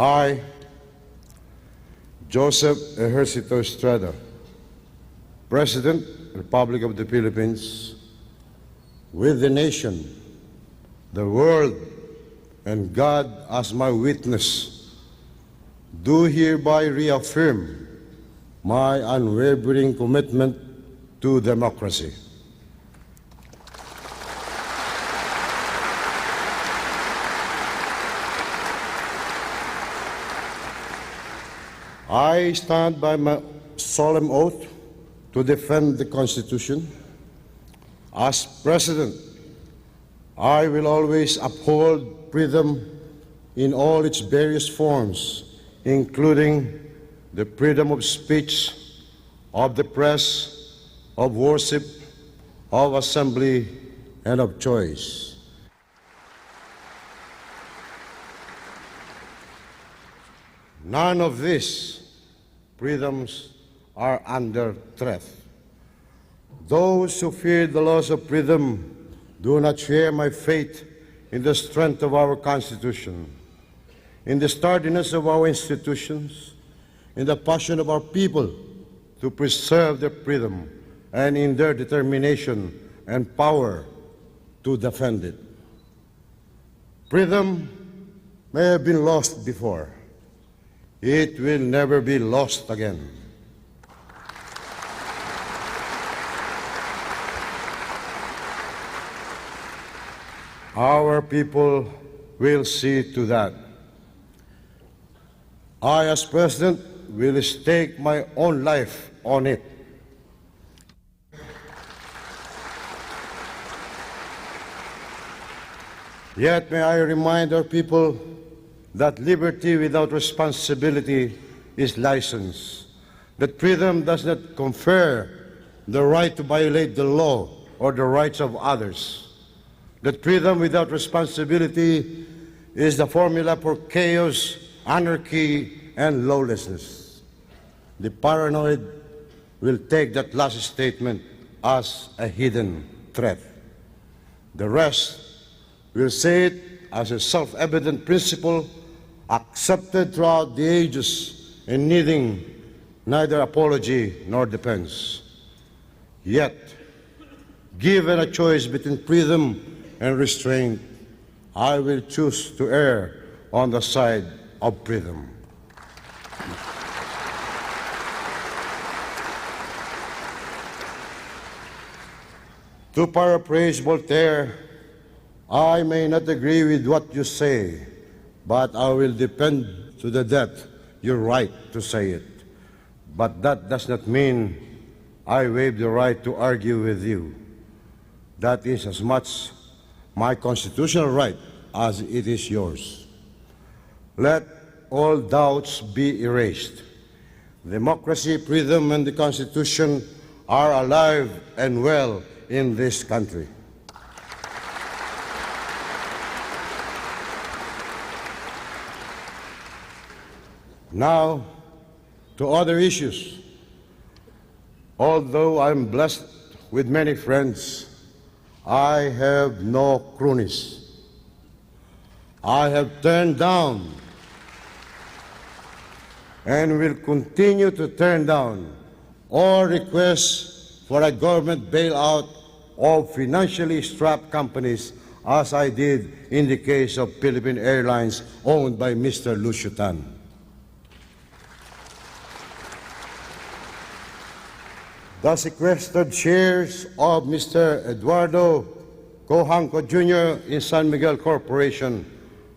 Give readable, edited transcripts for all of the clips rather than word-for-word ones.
I, Joseph Ejercito Estrada, President, Republic of the Philippines, with the nation, the world, and God as my witness, do hereby reaffirm my unwavering commitment to democracy. I stand by my solemn oath to defend the Constitution. As President, I will always uphold freedom in all its various forms, including the freedom of speech, of the press, of worship, of assembly, and of choice. None of these freedoms are under threat. Those who fear the loss of freedom do not share my faith in the strength of our Constitution, in the sturdiness of our institutions, in the passion of our people to preserve their freedom, and in their determination and power to defend it. Freedom may have been lost before. It will never be lost again. Our people will see to that. I, as President, will stake my own life on it. Yet may I remind our people that liberty without responsibility is license, that freedom does not confer the right to violate the law or the rights of others, that freedom without responsibility is the formula for chaos, anarchy, and lawlessness. The paranoid will take that last statement as a hidden threat. The rest will say it as a self-evident principle accepted throughout the ages and needing neither apology nor defense. Yet, given a choice between freedom and restraint, I will choose to err on the side of freedom. To paraphrase Voltaire, I may not agree with what you say, but I will defend to the death your right to say it. But that does not mean I waive the right to argue with you. That is as much my constitutional right as it is yours. Let all doubts be erased. Democracy, freedom, and the Constitution are alive and well in this country. Now, to other issues. Although I'm blessed with many friends, I have no cronies. I have turned down and will continue to turn down all requests for a government bailout of financially strapped companies, as I did in the case of Philippine Airlines owned by Mr. Lucio Tan. The sequestered shares of Mr. Eduardo Cojanco Jr. in San Miguel Corporation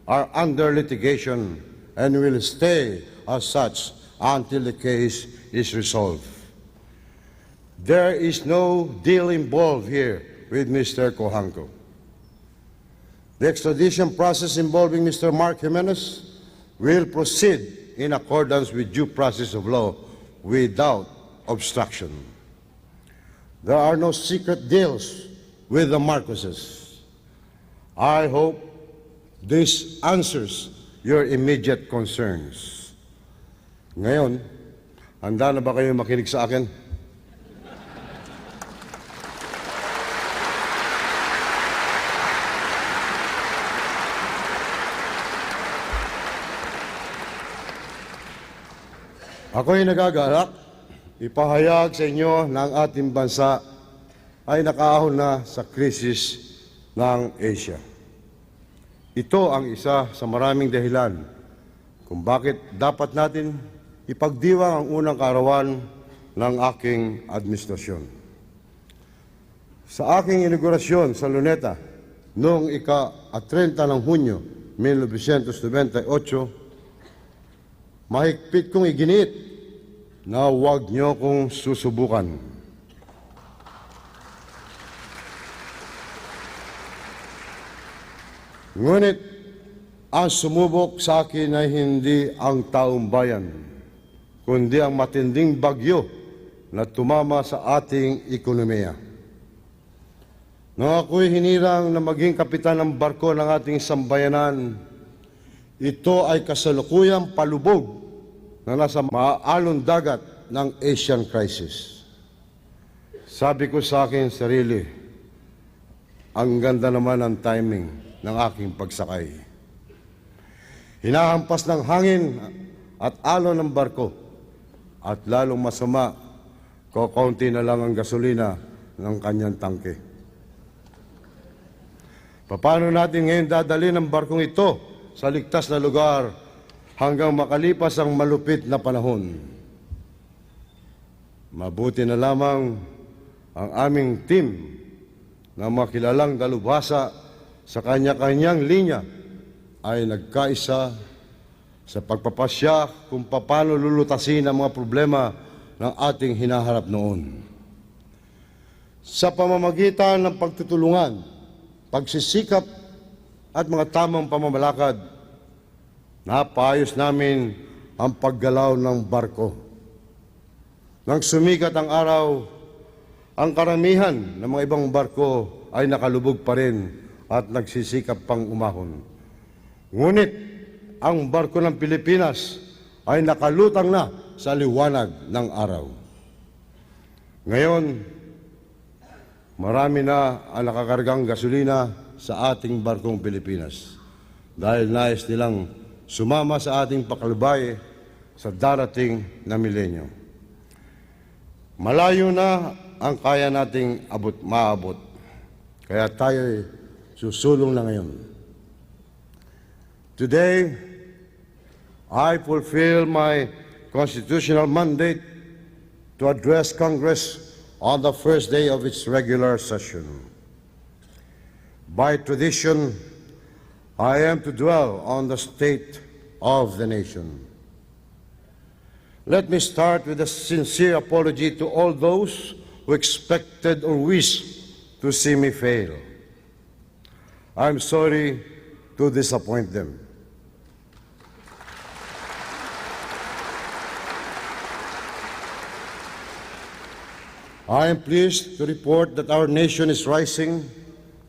are under litigation and will stay as such until the case is resolved. There is no deal involved here with Mr. Cojanco. The extradition process involving Mr. Mark Jimenez will proceed in accordance with due process of law without obstruction. There are no secret deals with the Marcoses. I hope this answers your immediate concerns. Ngayon, handa na ba kayo makinig sa akin? Ako'y nagagalak ipahayag sa inyo na ang ating bansa ay nakaahon na sa krisis ng Asia. Ito ang isa sa maraming dahilan kung bakit dapat natin ipagdiwang ang unang kaarawan ng aking administrasyon. Sa aking inaugurasyon sa Luneta noong ika-30 ng Hunyo 1998, mahigpit kong iginit na huwag niyo kong susubukan. Ngunit ang sumubok sa akin ay hindi ang taong bayan, kundi ang matinding bagyo na tumama sa ating ekonomiya. Nang ako'y hinirang na maging kapitan ng barko ng ating sambayanan, ito ay kasalukuyang palubog na nasa maalong dagat ng Asian crisis. Sabi ko sa akin sarili, ang ganda naman ng timing ng aking pagsakay. Hinahampas ng hangin at alon ng barko at lalong masama, kakaunti na lang ang gasolina ng kanyang tangke. Paano natin ngayon dadalhin ang barkong ito sa ligtas na lugar hanggang makalipas ang malupit na panahon? Mabuti na lamang ang aming team na makilalang dalubhasa sa kanya-kanyang linya ay nagkaisa sa pagpapasya kung paano lulutasin ang mga problema ng ating hinaharap noon. Sa pamamagitan ng pagtutulungan, pagsisikap at mga tamang pamamalakad, napaayos namin ang paggalaw ng barko. Nang sumikat ang araw, ang karamihan ng mga ibang barko ay nakalubog pa rin at nagsisikap pang umahon. Ngunit ang barko ng Pilipinas ay nakalutang na sa liwanag ng araw. Ngayon, marami na ang nakakargang gasolina sa ating barkong Pilipinas dahil nais nilang sumama sa ating pakalubay sa darating na milenyo. Malayo na ang kaya nating maabot, kaya tayo'y susulong na ngayon. Today, I fulfill my constitutional mandate to address Congress on the first day of its regular session. By tradition, I am to dwell on the state of the nation. Let me start with a sincere apology to all those who expected or wished to see me fail. I'm sorry to disappoint them. I am pleased to report that our nation is rising,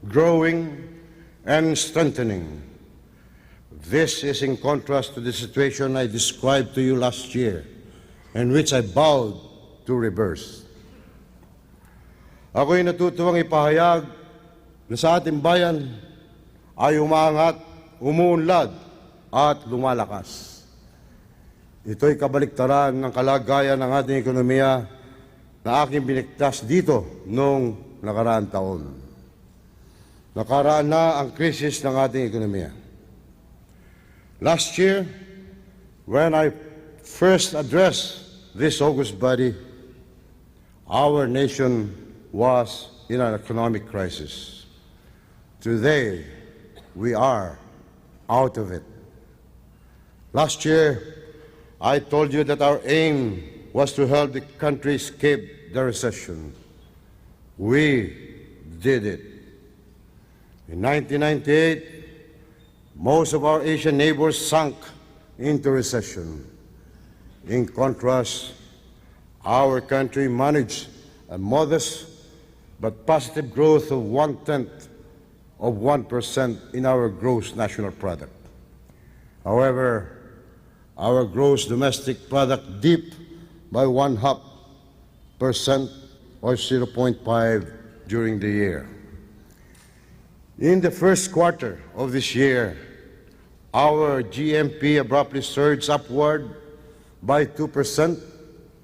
growing, and strengthening. This is in contrast to the situation I described to you last year, in which I vowed to reverse. Ako'y natutuwang ipahayag na sa ating bayan ay umaangat, umuunlad, at lumalakas. Ito'y kabaliktaran ng kalagayan ng ating ekonomiya na aking binigtas dito noong nakaraang taon. Nakaraan na ang krisis ng ating ekonomiya. Last year, when I first addressed this august body, our nation was in an economic crisis. Today, we are out of it. Last year, I told you that our aim was to help the country escape the recession. We did it. In 1998, most of our Asian neighbors sunk into recession. In contrast, our country managed a modest but positive growth of 0.1% in our gross national product. However, our gross domestic product dipped by 0.5% or 0.5 during the year. In the first quarter of this year, our GMP abruptly surged upward by 2%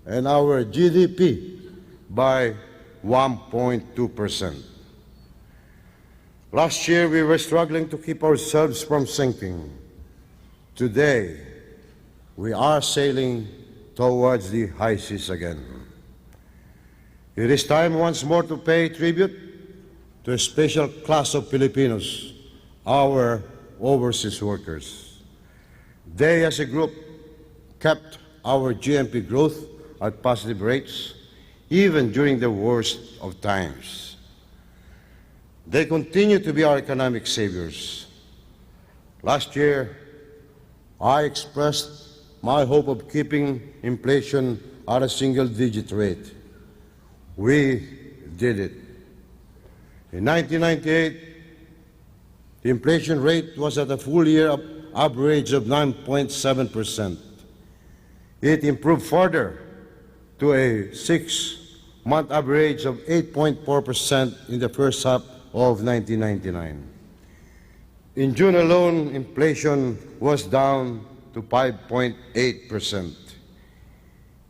and our GDP by 1.2%. Last year, we were struggling to keep ourselves from sinking. Today, we are sailing towards the high seas again. It is time once more to pay tribute to a special class of Filipinos, our overseas workers. They, as a group, kept our GNP growth at positive rates, even during the worst of times. They continue to be our economic saviors. Last year, I expressed my hope of keeping inflation at a single-digit rate. We did it. In 1998, the inflation rate was at a full-year average of 9.7%. It improved further to a 6-month average of 8.4% in the first half of 1999. In June alone, inflation was down to 5.8%.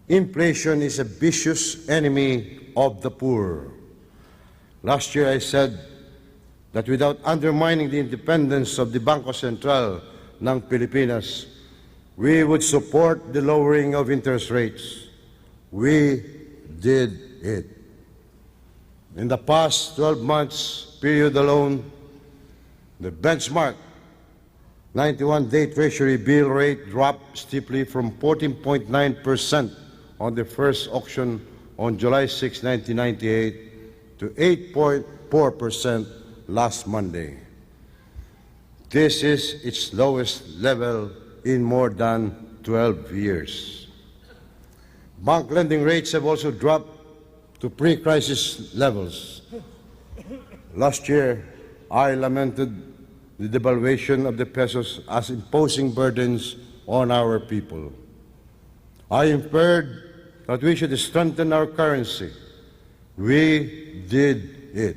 Inflation is a vicious enemy of the poor. Last year I said that without undermining the independence of the Bangko Sentral ng Pilipinas, we would support the lowering of interest rates. We did it. In the past 12 months period alone, the benchmark 91-day Treasury bill rate dropped steeply from 14.9% on the first auction on July 6, 1998 to 8.4% last Monday. This is its lowest level in more than 12 years. Bank lending rates have also dropped to pre-crisis levels. Last year, I lamented the devaluation of the pesos as imposing burdens on our people. I inferred that we should strengthen our currency. We did it.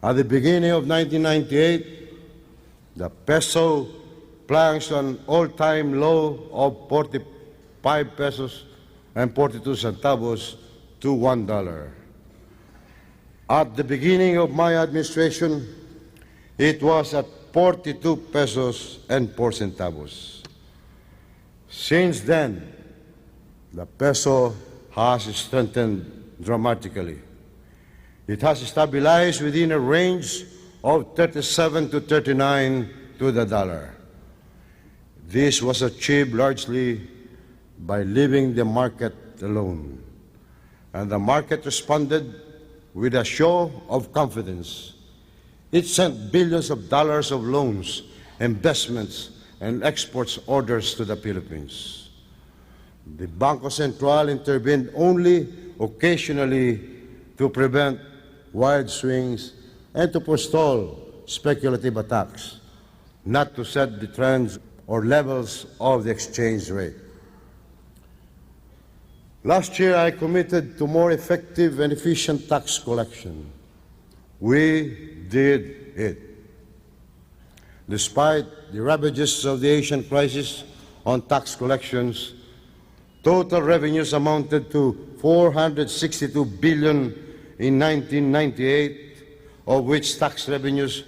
At the beginning of 1998, the peso plunged an all-time low of 45 pesos and 42 centavos to $1. At the beginning of my administration, it was at 42 pesos and 4 centavos. Since then, the peso has strengthened dramatically. It has stabilized within a range of 37 to 39 to the dollar. This was achieved largely by leaving the market alone. And the market responded with a show of confidence. It sent billions of dollars of loans, investments, and exports orders to the Philippines. The Bangko Sentral intervened only occasionally to prevent wild swings and to forestall speculative attacks, not to set the trends or levels of the exchange rate. Last year, I committed to more effective and efficient tax collection. We did it. Despite the ravages of the Asian crisis on tax collections, total revenues amounted to 462 billion in 1998, of which tax revenues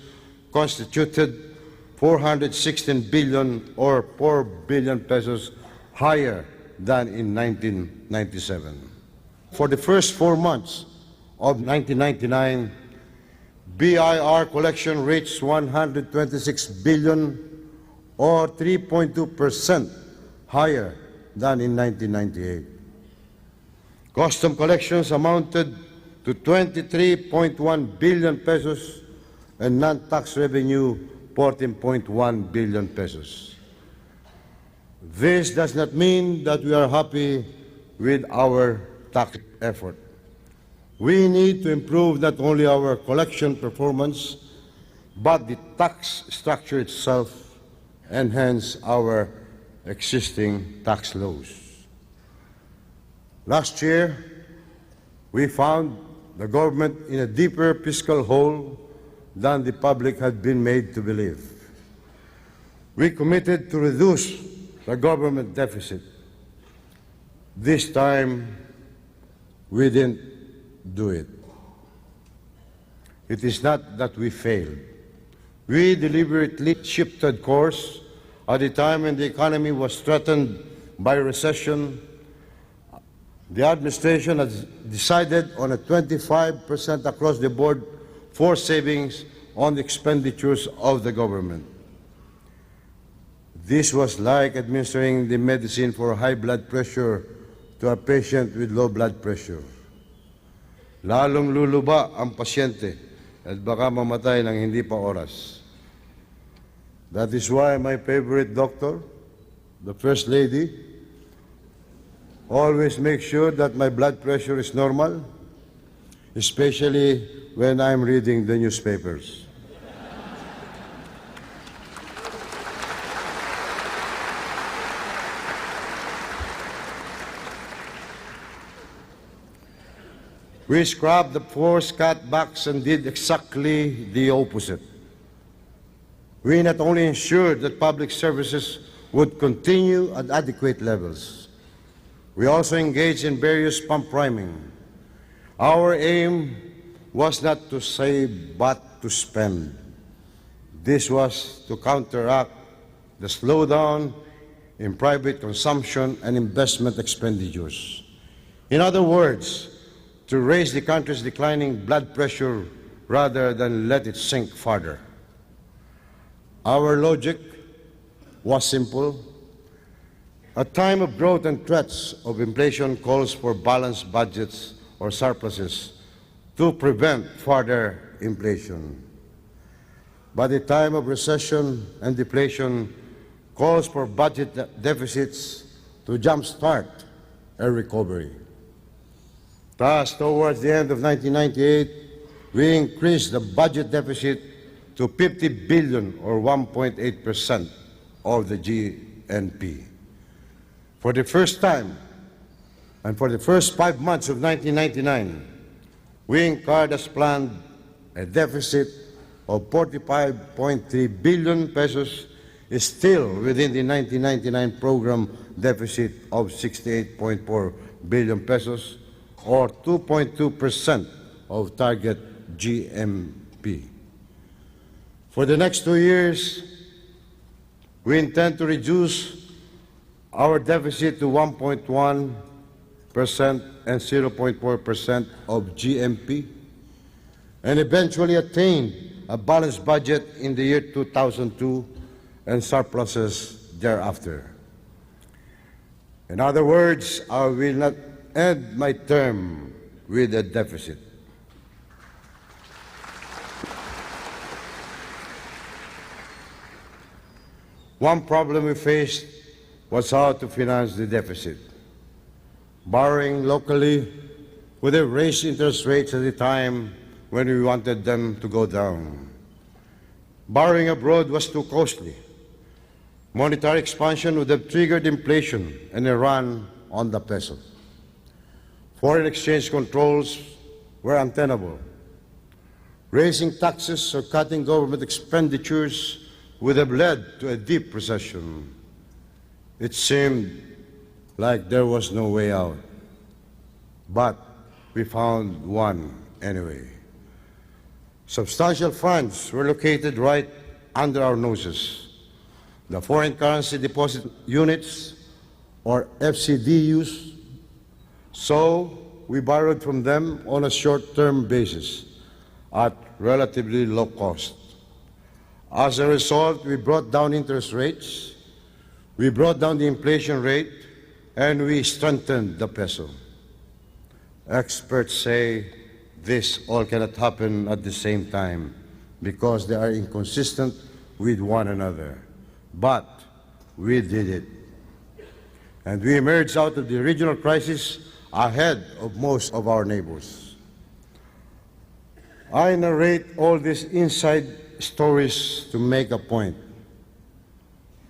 constituted 416 billion or 4 billion pesos higher than in 1997. For the first 4 months of 1999, BIR collection reached 126 billion or 3.2% higher than in 1998. Custom collections amounted to 23.1 billion pesos and non-tax revenue 14.1 billion pesos. This does not mean that we are happy with our tax effort. We need to improve not only our collection performance, but the tax structure itself, and hence our existing tax laws. Last year, we found the government in a deeper fiscal hole than the public had been made to believe. We committed to reduce the government deficit This time, we didn't do it. It is not that we failed. We deliberately shifted course at a time when the economy was threatened by recession. The administration has decided on a 25% across the board forced savings on the expenditures of the government. This was like administering the medicine for high blood pressure to a patient with low blood pressure. Lalong luluba ang pasyente at baka mamatay ng hindi pa oras. That is why my favorite doctor, the First Lady, always makes sure that my blood pressure is normal, especially when I'm reading the newspapers. We scrapped the forced cutbacks and did exactly the opposite. We not only ensured that public services would continue at adequate levels, we also engaged in various pump priming. Our aim was not to save but to spend. This was to counteract the slowdown in private consumption and investment expenditures. In other words, to raise the country's declining blood pressure rather than let it sink further. Our logic was simple. A time of growth and threats of inflation calls for balanced budgets or surpluses to prevent further inflation. But a time of recession and deflation calls for budget deficits to jumpstart a recovery. Thus, towards the end of 1998, we increased the budget deficit to 50 billion or 1.8% of the GNP. For the first time, and for the first 5 months of 1999, we incurred as planned a deficit of 45.3 billion pesos, is still within the 1999 program deficit of 68.4 billion pesos, or 2.2% of target GMP. For the next 2 years, we intend to reduce our deficit to 1.1% and 0.4% of GMP, and eventually attain a balanced budget in the year 2002 and surpluses thereafter. In other words, I will not end my term with a deficit. One problem we faced was how to finance the deficit. Borrowing locally would have raised interest rates at a time when we wanted them to go down. Borrowing abroad was too costly. Monetary expansion would have triggered inflation and a run on the peso. Foreign exchange controls were untenable. Raising taxes or cutting government expenditures would have led to a deep recession. It seemed like there was no way out, but we found one anyway. Substantial funds were located right under our noses. The foreign currency deposit units, or FCDUs. So we borrowed from them on a short-term basis at relatively low cost. As a result, we brought down interest rates, we brought down the inflation rate, and we strengthened the peso. Experts say this all cannot happen at the same time because they are inconsistent with one another. But we did it. And we emerged out of the regional crisis ahead of most of our neighbors. I narrate all these inside stories to make a point.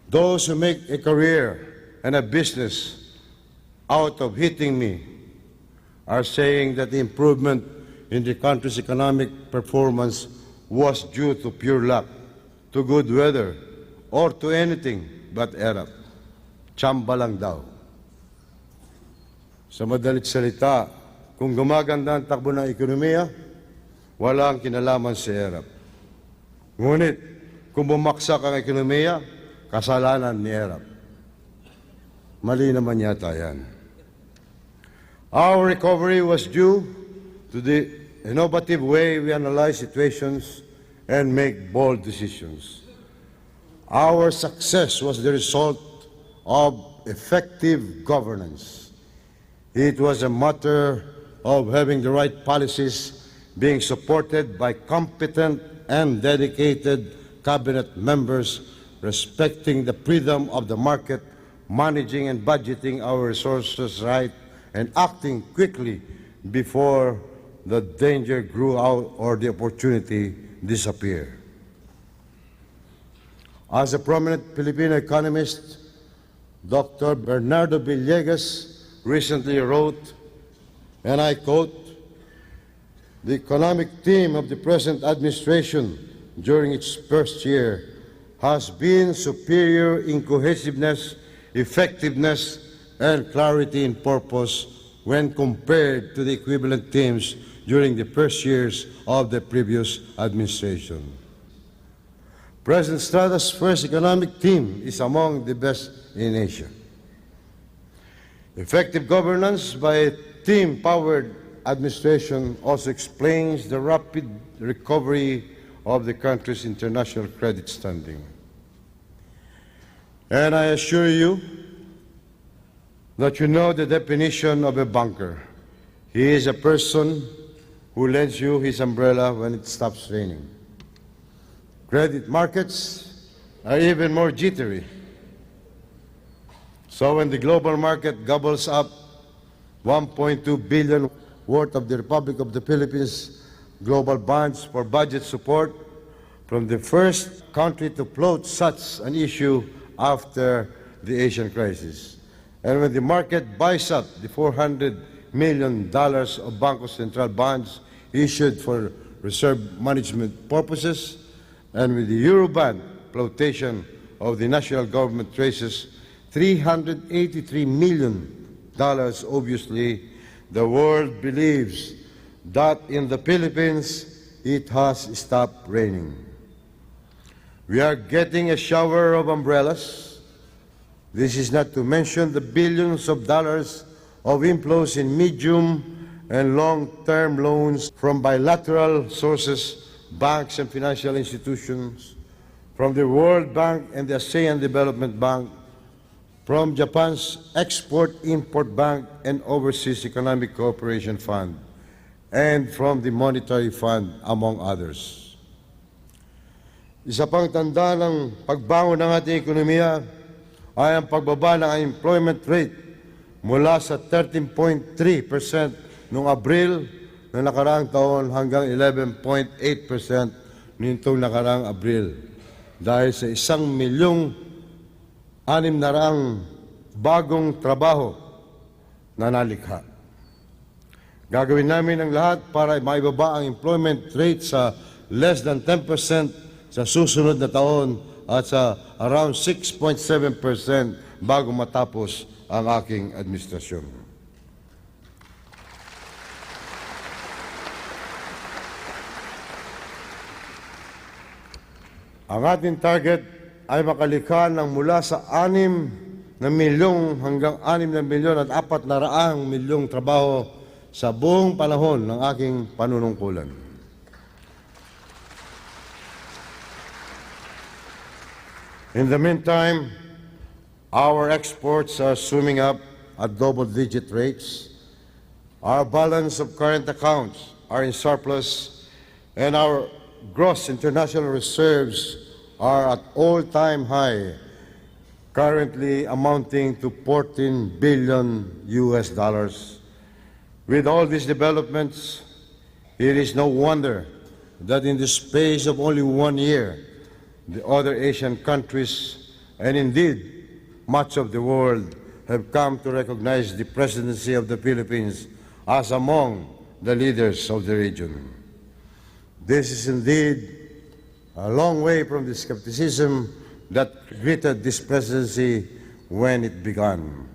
Those who make a career and a business out of hitting me are saying that the improvement in the country's economic performance was due to pure luck, to good weather, or to anything but erap. Tsamba lang daw. Sa madalit salita, kung gumaganda ang takbo ng ekonomiya, walang kinalaman sa hirap. Ngunit, kung bumaksak ang ekonomiya, kasalanan ni hirap. Mali naman yata yan. Our recovery was due to the innovative way we analyze situations and make bold decisions. Our success was the result of effective governance. It was a matter of having the right policies being supported by competent and dedicated cabinet members respecting the freedom of the market, managing and budgeting our resources right, and acting quickly before the danger grew out or the opportunity disappeared. As a prominent Filipino economist, Dr. Bernardo Villegas recently wrote, and I quote, "The economic team of the present administration during its first year has been superior in cohesiveness, effectiveness, and clarity in purpose when compared to the equivalent teams during the first years of the previous administration." President Estrada's first economic team is among the best in Asia. Effective governance by a team-powered administration also explains the rapid recovery of the country's international credit standing. And I assure you that you know the definition of a banker. He is a person who lends you his umbrella when it stops raining. Credit markets are even more jittery. So when the global market gobbles up 1.2 billion worth of the Republic of the Philippines global bonds for budget support, from the first country to float such an issue after the Asian crisis. And when the market buys up the $400 million of Banco Central bonds issued for reserve management purposes, and with the Eurobond flotation of the national government traces $383 million, obviously, the world believes that in the Philippines it has stopped raining. We are getting a shower of umbrellas. This is not to mention the billions of dollars of inflows in medium and long-term loans from bilateral sources, banks and financial institutions, from the World Bank and the ASEAN Development Bank, from Japan's Export-Import Bank and Overseas Economic Cooperation Fund, and from the Monetary Fund, among others. Isa pang tanda ng pagbangon ng ating ekonomiya ay ang pagbaba ng unemployment rate mula sa 13.3% noong Abril ng nakaraang taon hanggang 11.8% nitong nakaraang Abril, dahil sa 1,600,000 bagong trabaho na nalikha. Gagawin namin ang lahat para maibaba ang employment rate sa less than 10% sa susunod na taon at sa around 6.7% bago matapos ang aking administrasyon. Ang ating target ay makalikha ng mula sa 6 na milyong hanggang 6 na milyon at 400,000 trabaho sa buong panahon ng aking panunungkulan. In the meantime, our exports are swimming up at double-digit rates. Our balance of current accounts are in surplus, and our gross international reserves are at all-time high, currently amounting to $14 billion. With all these developments, it is no wonder that in the space of only 1 year, the other Asian countries, and indeed much of the world, have come to recognize the presidency of the Philippines as among the leaders of the region. This is indeed a long way from the skepticism that greeted this presidency when it began.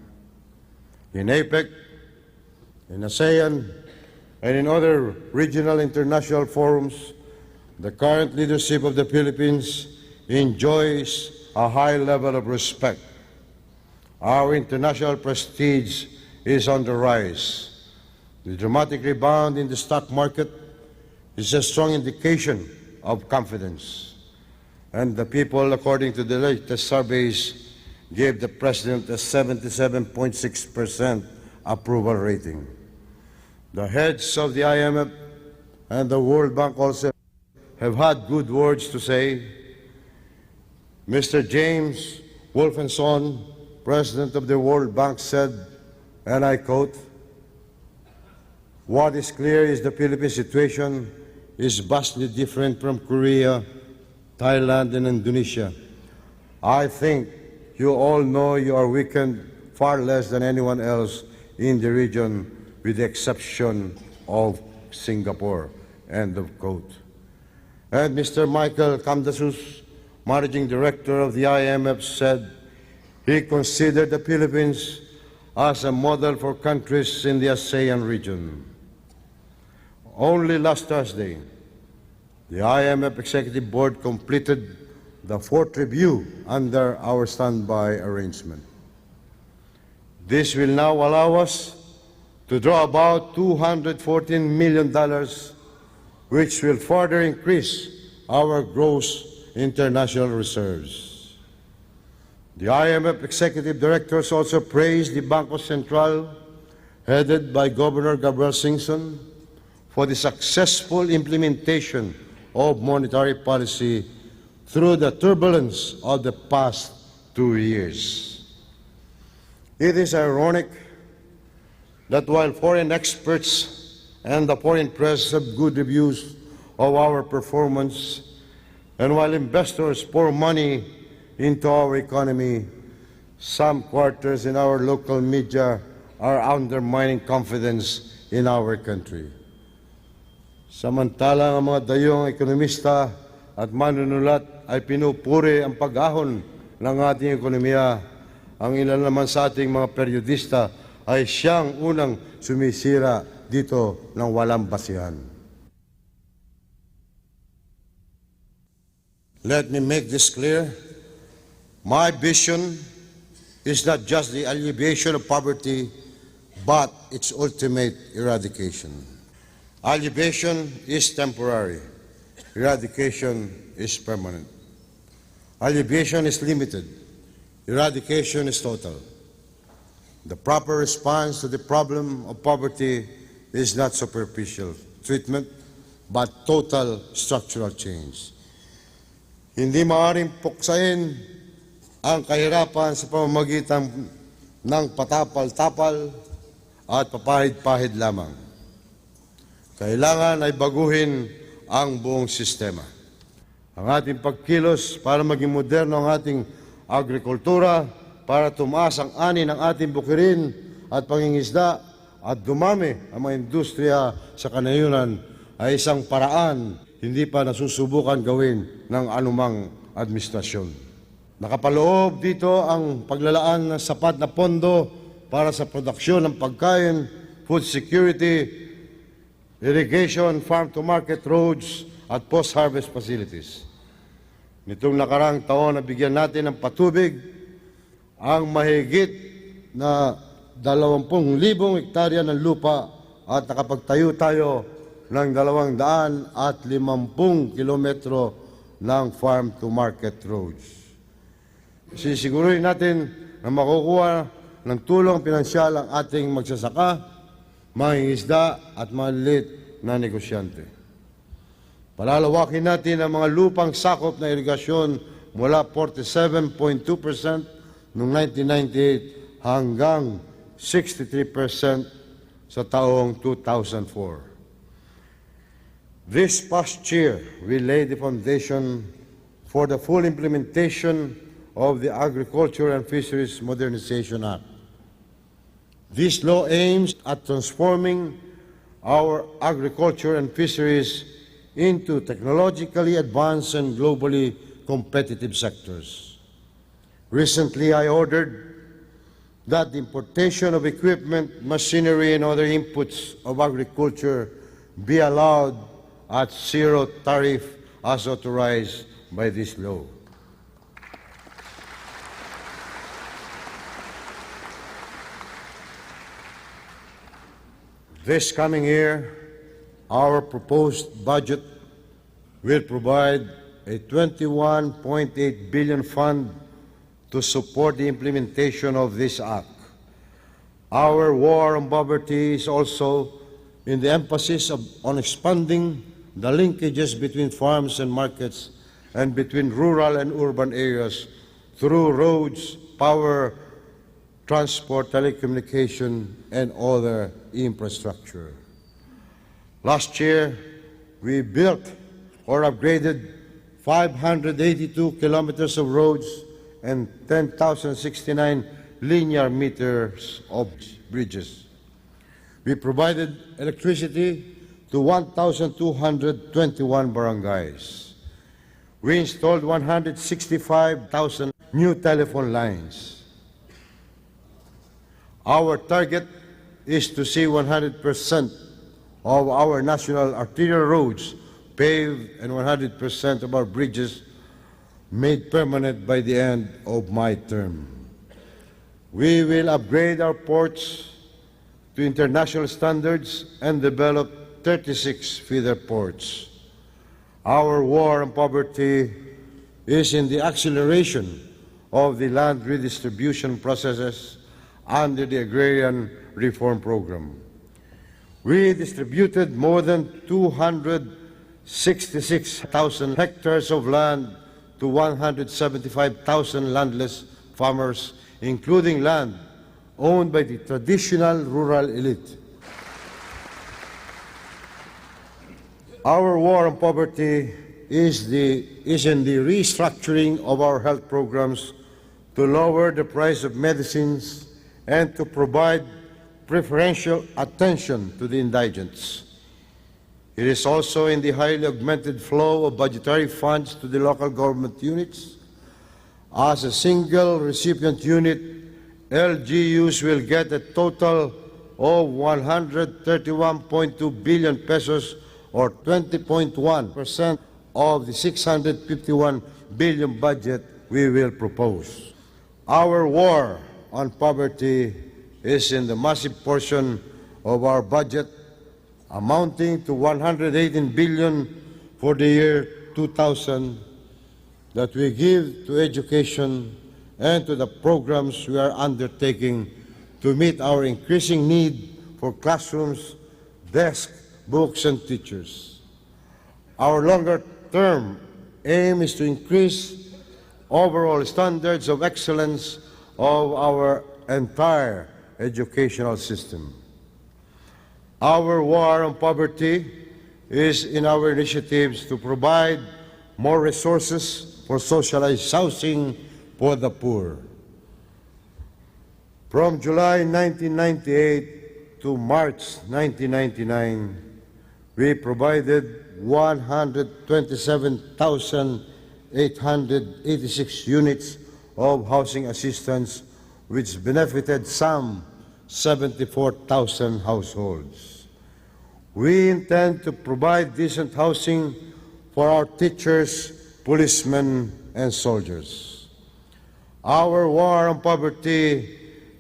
In APEC, In ASEAN and in other regional international forums, the current leadership of the Philippines enjoys a high level of respect. Our international prestige is on the rise. The dramatic rebound in the stock market is a strong indication of confidence. And the people, according to the latest surveys, gave the President a 77.6% approval rating. The heads of the IMF and the World Bank also have had good words to say. Mr. James Wolfenson, President of the World Bank, said, and I quote, "What is clear is the Philippine situation is vastly different from Korea, Thailand, and Indonesia. I think you all know you are weakened far less than anyone else in the region, with the exception of Singapore," end of quote. And Mr. Michael Kamdasus, Managing Director of the IMF, said he considered the Philippines as a model for countries in the ASEAN region. Only last Thursday, the IMF Executive Board completed the fourth review under our standby arrangement. This will now allow us to draw about $214 million, which will further increase our gross international reserves. The IMF Executive Directors also praised the Bangko Sentral, headed by Governor Gabriel Singson, for the successful implementation of monetary policy through the turbulence of the past 2 years. It is ironic that while foreign experts and the foreign press have good reviews of our performance, and while investors pour money into our economy, some quarters in our local media are undermining confidence in our country. Samantalang ang mga dayong ekonomista at manunulat ay pinupuri ang pag-ahon ng ating ekonomiya, ang ilan naman sa ating mga periodista ay siyang unang sumisira dito ng walang basihan. Let me make this clear. My vision is not just the alleviation of poverty, but its ultimate eradication. Alleviation is temporary. Eradication is permanent. Alleviation is limited. Eradication is total. The proper response to the problem of poverty is not superficial treatment, but total structural change. Hindi maaaring puksain ang kahirapan sa pamamagitan ng patapal-tapal at papahid-pahid lamang. Kailangan ay baguhin ang buong sistema. Ang ating pagkilos para maging moderno ang ating agrikultura, para tumaas ang ani ng ating bukirin at pangingisda at dumami ang mga industriya sa kanayunan ay isang paraan hindi pa nasusubukan gawin ng anumang administrasyon. Nakapaloob dito ang paglalaan ng sapat na pondo para sa produksyon ng pagkain, food security, irrigation, farm-to-market roads at post-harvest facilities. Nitong nakarang taon, nabigyan natin ng patubig ang mahigit na 20,000 hektarya ng lupa at nakapagtayo tayo ng 250 kilometro ng farm-to-market roads. Sisiguruhin natin na makukuha ng tulong pinansyal ang ating magsasaka, mangingisda at maliliit na negosyante. Palalawakin natin ang mga lupang sakop na irigasyon mula 47.2% noong 1998 hanggang 63% sa taong 2004. This past year, we laid the foundation for the full implementation of the Agriculture and Fisheries Modernization Act. This law aims at transforming our agriculture and fisheries into technologically advanced and globally competitive sectors. Recently, I ordered that the importation of equipment, machinery, and other inputs of agriculture be allowed at zero tariff as authorized by this law. This coming year, our proposed budget will provide a 21.8 billion fund to support the implementation of this act. Our war on poverty is also in the emphasis on expanding the linkages between farms and markets and between rural and urban areas through roads, power, transport, telecommunication, and other infrastructure. Last year, we built or upgraded 582 kilometers of roads and 10,069 linear meters of bridges. We provided electricity to 1,221 barangays. We installed 165,000 new telephone lines. Our target is to see 100% of our national arterial roads paved and 100% of our bridges made permanent by the end of my term. We will upgrade our ports to international standards and develop 36 feeder ports. Our war on poverty is in the acceleration of the land redistribution processes under the Agrarian Reform Program. We distributed more than 266,000 hectares of land to 175,000 landless farmers, including land owned by the traditional rural elite. Our war on poverty is in the restructuring of our health programs to lower the price of medicines and to provide preferential attention to the indigents. It is also in the highly augmented flow of budgetary funds to the local government units. As a single recipient unit, LGUs will get a total of 131.2 billion pesos or 20.1% of the 651 billion budget we will propose. Our war on poverty is in the massive portion of our budget amounting to 118 billion for the year 2000 that we give to education and to the programs we are undertaking to meet our increasing need for classrooms, desks, books, and teachers. Our longer-term aim is to increase overall standards of excellence of our entire educational system. Our war on poverty is in our initiatives to provide more resources for socialized housing for the poor. From July 1998 to March 1999, we provided 127,886 units of housing assistance, which benefited some 74,000 households. We intend to provide decent housing for our teachers, policemen, and soldiers. Our war on poverty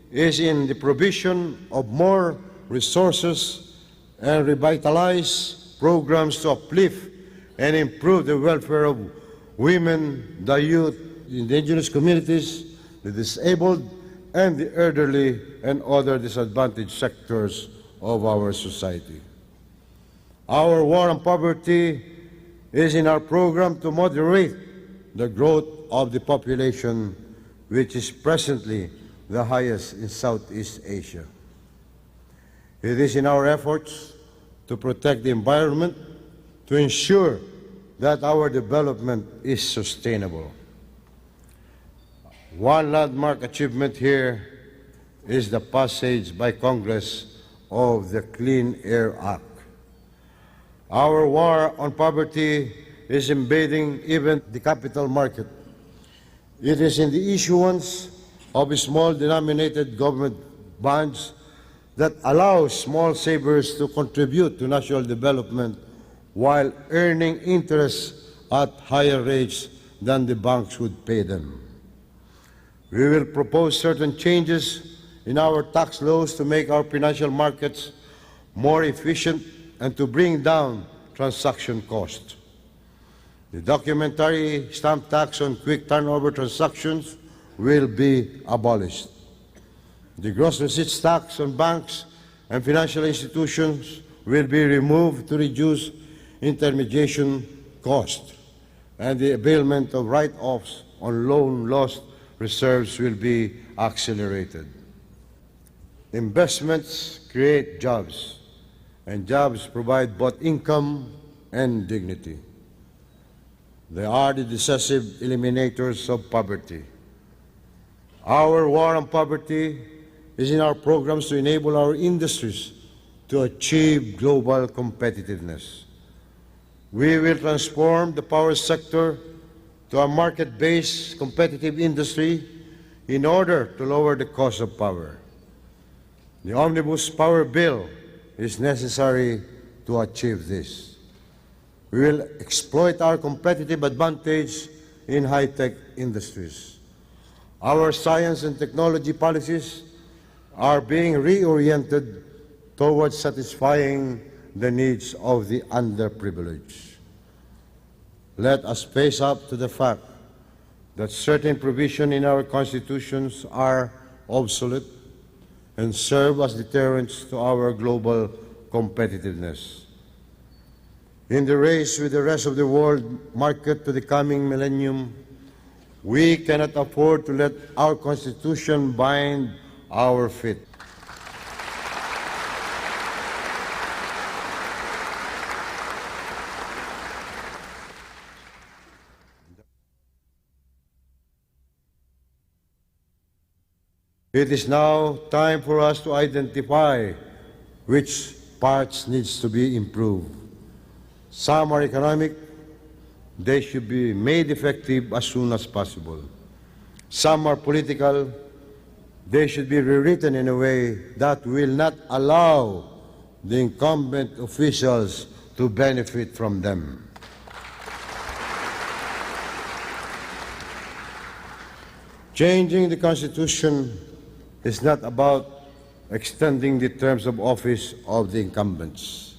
is in the provision of more resources and revitalize programs to uplift and improve the welfare of women, the youth, indigenous communities, the disabled, and the elderly and other disadvantaged sectors of our society. Our war on poverty is in our program to moderate the growth of the population, which is presently the highest in Southeast Asia. It is in our efforts to protect the environment to ensure that our development is sustainable. One landmark achievement here is the passage by Congress of the Clean Air Act. Our war on poverty is invading even the capital market. It is in the issuance of small denominated government bonds that allows small savers to contribute to national development while earning interest at higher rates than the banks would pay them. We will propose certain changes in our tax laws to make our financial markets more efficient and to bring down transaction costs. The documentary stamp tax on quick turnover transactions will be abolished. The gross receipts tax on banks and financial institutions will be removed to reduce intermediation costs, and the availment of write-offs on loan loss reserves will be accelerated. Investments create jobs, and jobs provide both income and dignity. They are the decisive eliminators of poverty. Our war on poverty is in our programs to enable our industries to achieve global competitiveness. We will transform the power sector to a market-based competitive industry in order to lower the cost of power. The Omnibus Power Bill is necessary to achieve this. We will exploit our competitive advantage in high-tech industries. Our science and technology policies are being reoriented towards satisfying the needs of the underprivileged. Let us face up to the fact that certain provisions in our constitutions are obsolete and serve as deterrents to our global competitiveness. In the race with the rest of the world market to the coming millennium, we cannot afford to let our Constitution bind our feet. It is now time for us to identify which parts needs to be improved. Some are economic. They should be made effective as soon as possible. Some are political. They should be rewritten in a way that will not allow the incumbent officials to benefit from them. Changing the Constitution is not about extending the terms of office of the incumbents,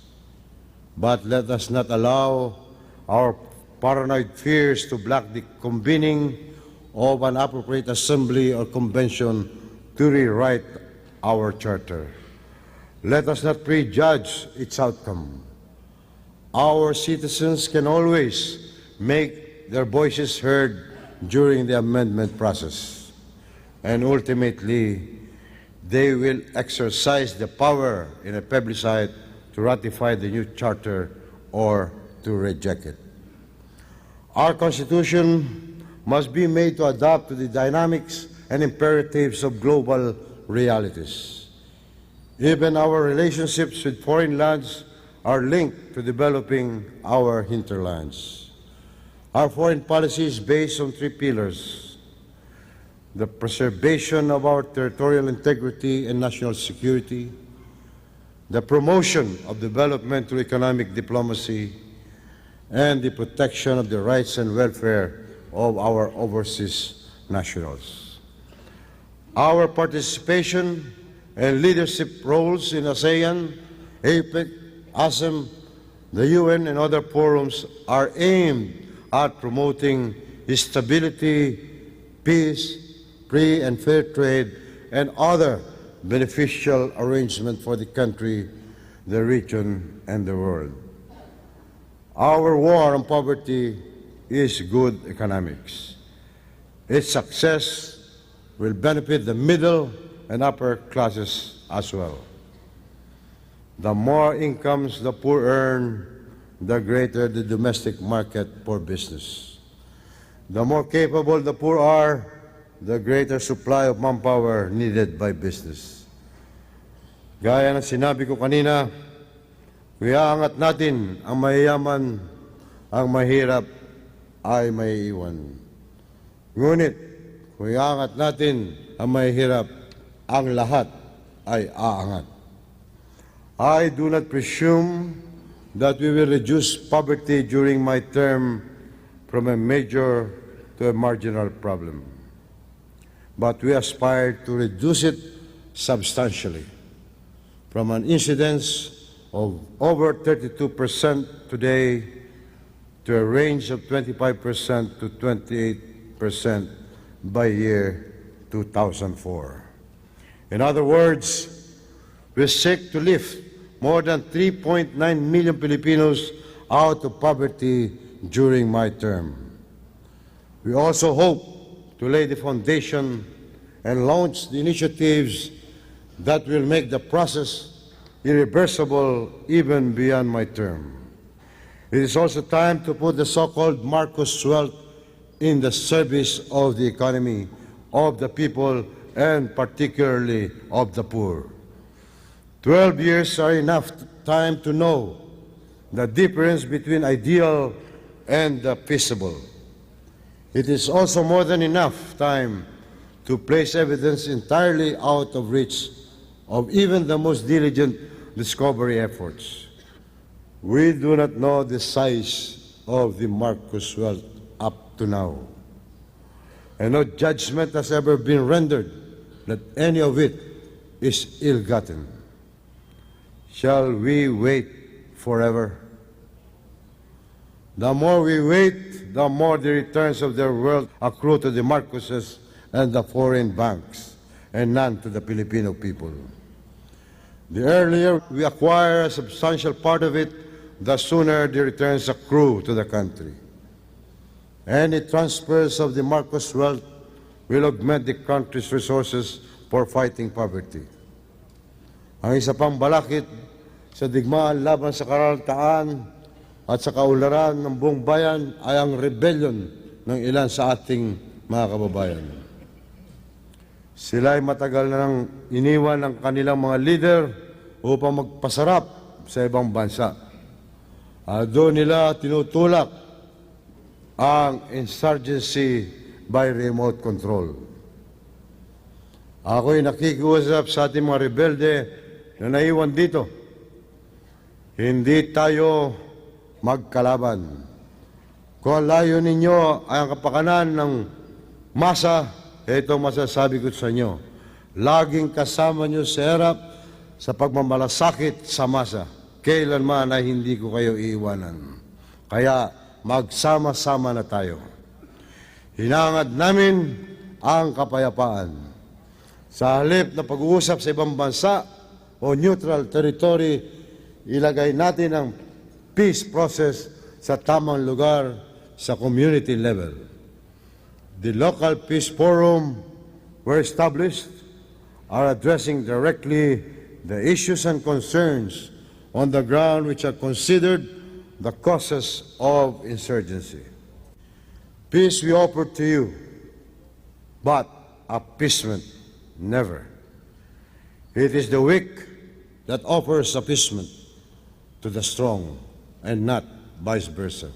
but let us not allow our paranoid fears to block the convening of an appropriate assembly or convention to rewrite our charter. Let us not prejudge its outcome. Our citizens can always make their voices heard during the amendment process, and ultimately they will exercise the power in a plebiscite to ratify the new charter or to reject it. Our Constitution must be made to adapt to the dynamics and imperatives of global realities. Even our relationships with foreign lands are linked to developing our hinterlands. Our foreign policy is based on three pillars: the preservation of our territorial integrity and national security, the promotion of development through economic diplomacy, and the protection of the rights and welfare of our overseas nationals. Our participation and leadership roles in ASEAN, APEC, ASEM, the UN, and other forums are aimed at promoting stability, peace, free and fair trade, and other beneficial arrangements for the country, the region, and the world. Our war on poverty is good economics. Its success will benefit the middle and upper classes as well. The more incomes the poor earn, the greater the domestic market for business. The more capable the poor are, the greater supply of manpower needed by business. Gaya ng sinabi ko kanina, iaangat natin ang mayayaman, ang mahirap ay maiiwan. Ngunit, Kung iangat natin ang mahihirap, ang lahat ay aangat. I do not presume that we will reduce poverty during my term from a major to a marginal problem. But we aspire to reduce it substantially from an incidence of over 32% today to a range of 25% to 28% by year 2004. In other words, we seek to lift more than 3.9 million Filipinos out of poverty during my term. We also hope to lay the foundation and launch the initiatives that will make the process irreversible even beyond my term. It is also time to put the so-called Marcos wealth in the service of the economy, of the people, and particularly of the poor. 12 years are enough time to know the difference between ideal and the feasible. It is also more than enough time to place evidence entirely out of reach of even the most diligent discovery efforts. We do not know the size of the Marcos wealth up to now, and no judgment has ever been rendered that any of it is ill-gotten. Shall we wait forever? The more we wait, the more the returns of their wealth accrue to the Marcoses and the foreign banks, and none to the Filipino people. The earlier we acquire a substantial part of it, the sooner the returns accrue to the country. Any transfers of the Marcos wealth will augment the country's resources for fighting poverty. Ang isa pang balakid sa digmaan laban sa karaltaan at sa kaunlaran ng buong bayan ay ang rebellion ng ilan sa ating mga kababayan. Sila ay matagal na nang iniwan ng kanilang mga leader upang magpasarap sa ibang bansa. Doon nila tinutulak ang insurgency by remote control. Ako'y nakikiusap sa ating mga rebelde na naiwan dito. Hindi tayo magkalaban. Kung layo ninyo ay ang kapakanan ng masa, ito masasabi ko sa inyo, laging kasama nyo sa hirap sa pagmamalasakit sa masa. Kailanman ay hindi ko kayo iiwanan. Kaya magsama-sama na tayo. Hinangad namin ang kapayapaan. Sa halip na pag-uusap sa ibang bansa o neutral territory, ilagay natin ang peace process sa tamang lugar sa community level. The local peace forum were established are addressing directly the issues and concerns on the ground which are considered the causes of insurgency. Peace we offer to you, but appeasement never. It is the weak that offers appeasement to the strong and not vice versa.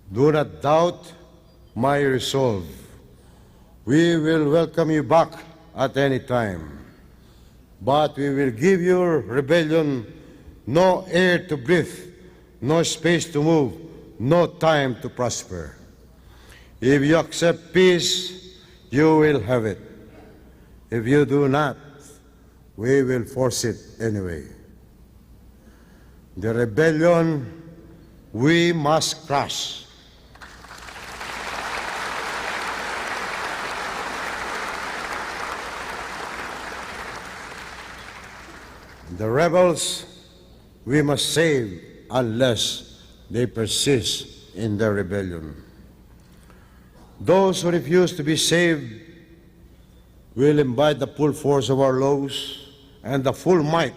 Do not doubt my resolve. We will welcome you back at any time, but we will give your rebellion no air to breathe, no space to move, no time to prosper. If you accept peace, you will have it. If you do not, we will force it anyway. The rebellion we must crush. The rebels we must save unless they persist in their rebellion. Those who refuse to be saved will imbibe the full force of our laws and the full might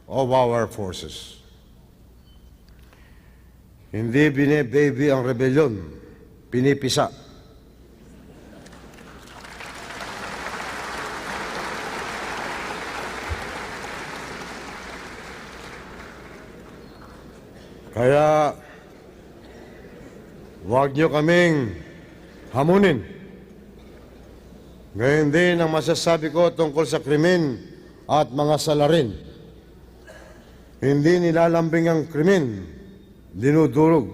of our forces. Hindi bine-baby ang rebellion, pinipisa. Kaya, huwag niyo kaming hamunin. Ngayon din ang masasabi ko tungkol sa krimen at mga salarin. Hindi nilalambing ang krimen, dinudurog.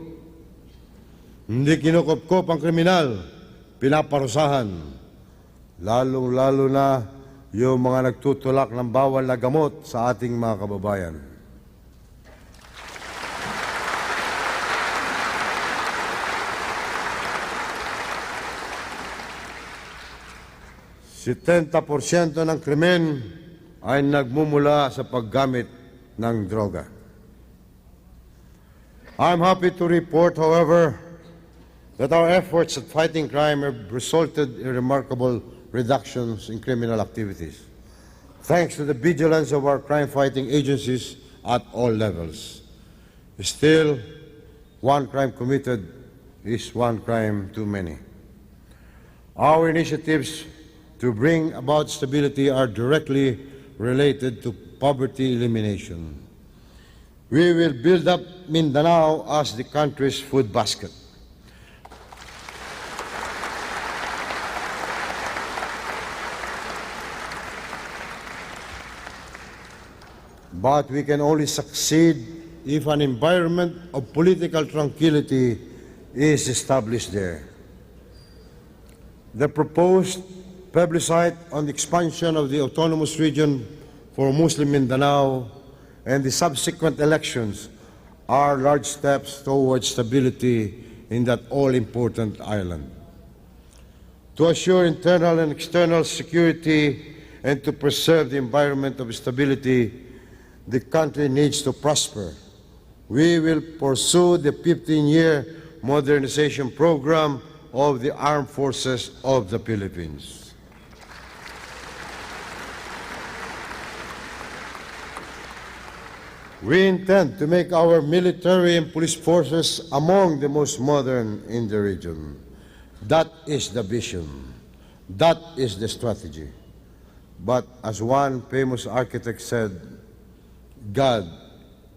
Hindi kinukupkop ang kriminal, pinaparusahan. Lalong-lalo na yung mga nagtutulak ng bawal na gamot sa ating mga kababayan. Si 70% ng krimen ay nagmumula sa paggamit ng droga. I'm happy to report, however, that our efforts at fighting crime have resulted in remarkable reductions in criminal activities, thanks to the vigilance of our crime-fighting agencies at all levels. Still, one crime committed is one crime too many. Our initiatives to bring about stability are directly related to poverty elimination. We will build up Mindanao as the country's food basket. But we can only succeed if an environment of political tranquility is established there. The proposed plebiscite on the expansion of the autonomous region for Muslim Mindanao and the subsequent elections are large steps towards stability in that all-important island. To assure internal and external security and to preserve the environment of stability, the country needs to prosper. We will pursue the 15-year modernization program of the Armed Forces of the Philippines. We intend to make our military and police forces among the most modern in the region. That is the vision. That is the strategy. But as one famous architect said, God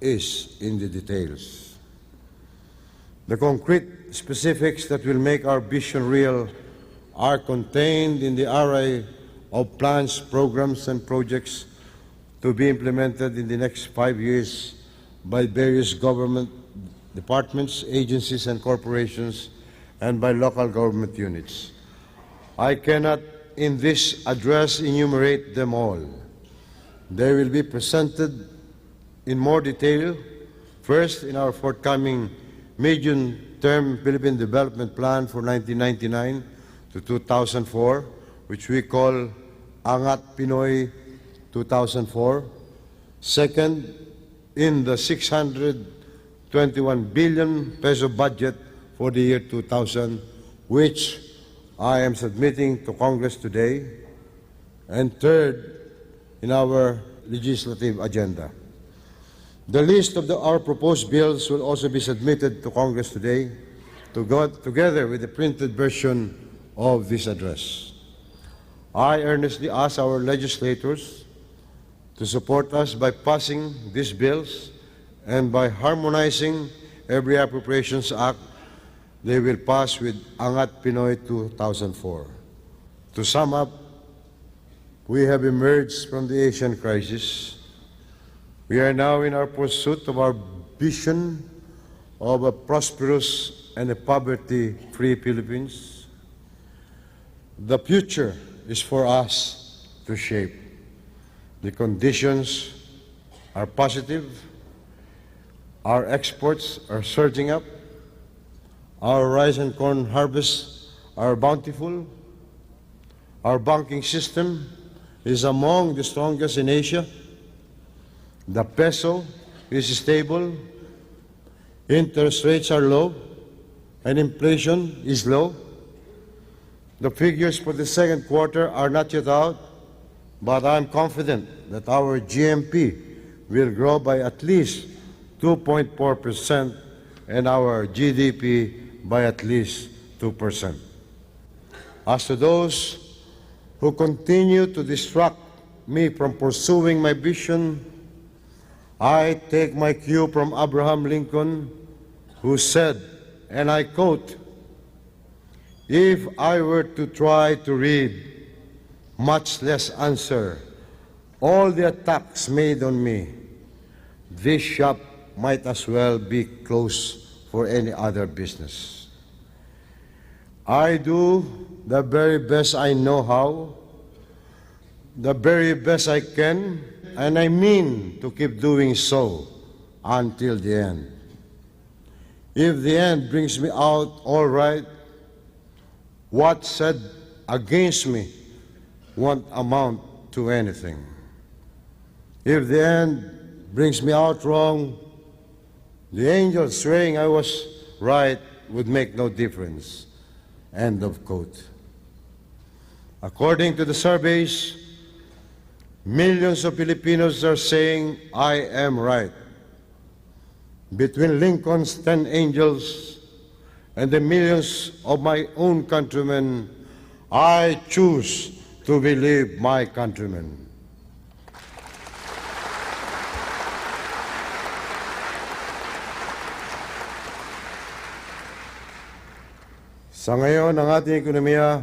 is in the details. The concrete specifics that will make our vision real are contained in the array of plans, programs, and projects to be implemented in the next 5 years by various government departments, agencies, and corporations, and by local government units. I cannot in this address enumerate them all. They will be presented in more detail, first in our forthcoming medium-term Philippine Development Plan for 1999 to 2004, which we call Angat Pinoy 2004. Second, in the 621 billion peso budget for the year 2000, which I am submitting to Congress today. And third, in our legislative agenda. The list of our proposed bills will also be submitted to Congress today, together with the printed version of this address. I earnestly ask our legislators to support us by passing these bills and by harmonizing every Appropriations Act they will pass with Angat Pinoy 2004. To sum up, we have emerged from the Asian crisis. We are now in our pursuit of our vision of a prosperous and a poverty-free Philippines. The future is for us to shape. The conditions are positive. Our exports are surging up. Our rice and corn harvests are bountiful. Our banking system is among the strongest in Asia. The peso is stable. Interest rates are low. And inflation is low. The figures for the second quarter are not yet out, but I'm confident that our GMP will grow by at least 2.4% and our GDP by at least 2%. As to those who continue to distract me from pursuing my vision, I take my cue from Abraham Lincoln, who said, and I quote, "If I were to try to read much less answer all the attacks made on me, this shop might as well be closed for any other business. I do the very best I know how, the very best I can, and I mean to keep doing so until the end. If the end brings me out all right, what's said against me won't amount to anything. If the end brings me out wrong, the angel swearing I was right would make no difference. End of quote. According to the surveys, millions of Filipinos are saying, I am right. Between Lincoln's 10 angels and the millions of my own countrymen, I choose to believe my countrymen. Sa ngayon, ang ating ekonomiya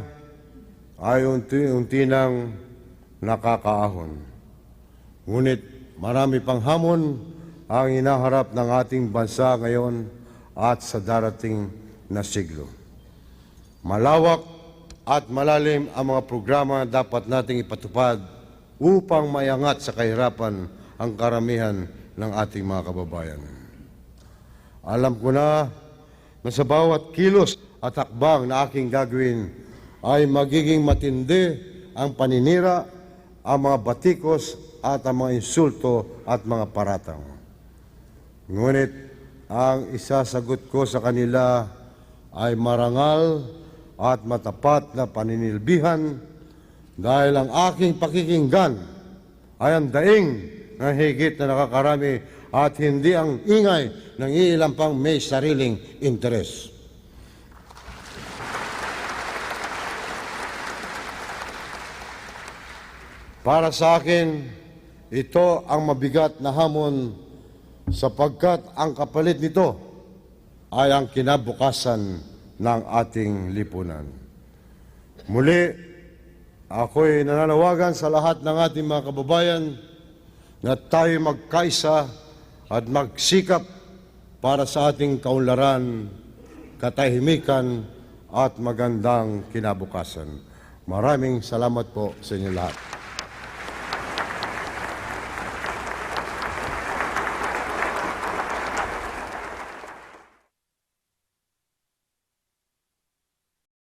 ay unti-unti nang nakakaahon. Ngunit marami pang hamon ang hinaharap ng ating bansa ngayon at sa darating na siglo. Malawak at malalim ang mga programa na dapat nating ipatupad upang maiangat sa kahirapan ang karamihan ng ating mga kababayan. Alam ko na sa bawat kilos at hakbang na aking gagawin ay magiging matindi ang paninira, ang mga batikos at ang mga insulto at mga paratang. Ngunit ang isasagot ko sa kanila ay marangal at matapat na paninilbihan dahil ang aking pakikinggan ay ang daing na higit na nakakarami at hindi ang ingay ng ilang pang may sariling interes. Para sa akin, ito ang mabigat na hamon sapagkat ang kapalit nito ay ang kinabukasan ng ating lipunan. Muli, ako'y nananawagan sa lahat ng ating mga kababayan na tayo magkaisa at magsikap para sa ating kaunlaran, katahimikan at magandang kinabukasan. Maraming salamat po sa inyo lahat.